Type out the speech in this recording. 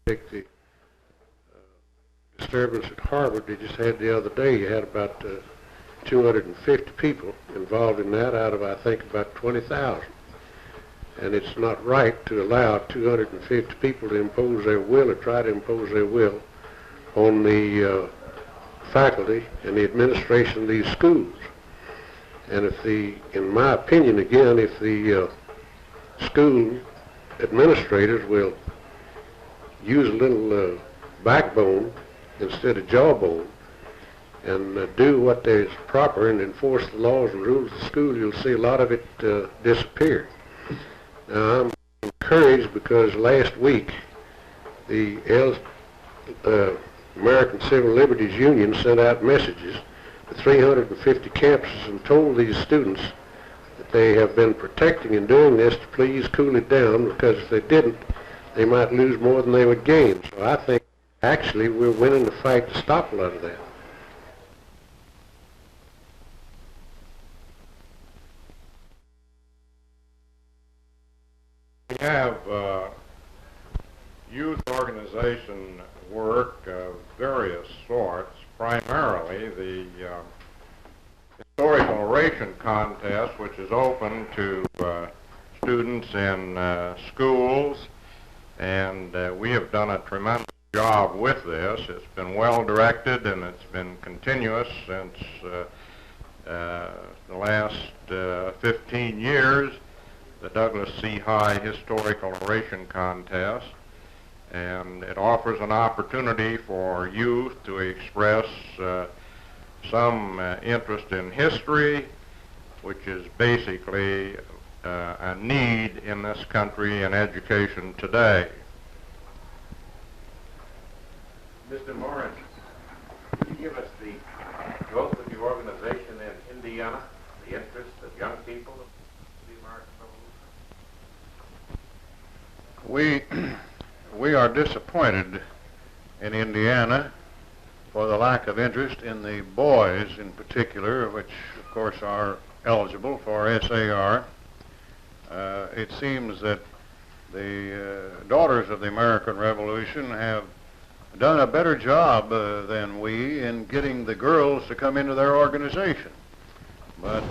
take the disturbance at Harvard they just had the other day. You had about 250 people involved in that out of, I think, about 20,000. And it's not right to allow 250 people to impose their will or try to impose their will on the faculty and the administration of these schools. And if in my opinion, again, if the school administrators will use a little backbone instead of jawbone and do what is proper and enforce the laws and rules of the school, you'll see a lot of it disappear. Now, I'm encouraged because last week the American Civil Liberties Union sent out messages to 350 campuses and told these students that they have been protecting and doing this to please cool it down, because if they didn't, they might lose more than they would gain. So I think actually we're winning the fight to stop a lot of that. We have youth organization work of various sorts, primarily the historical oration contest, which is open to students in schools, and we have done a tremendous job with this. It's been well directed and it's been continuous since the last 15 years, the Douglas C. High Historical Oration Contest, and it offers an opportunity for youth to express some interest in history, which is basically a need in this country in education today. Mr. Morris, could you give us the growth of your organization in Indiana, the interest of young people in the American Revolution? We are disappointed in Indiana for the lack of interest in the boys in particular, which of course are eligible for SAR. It seems that the daughters of the American Revolution have done a better job than we in getting the girls to come into their organization. But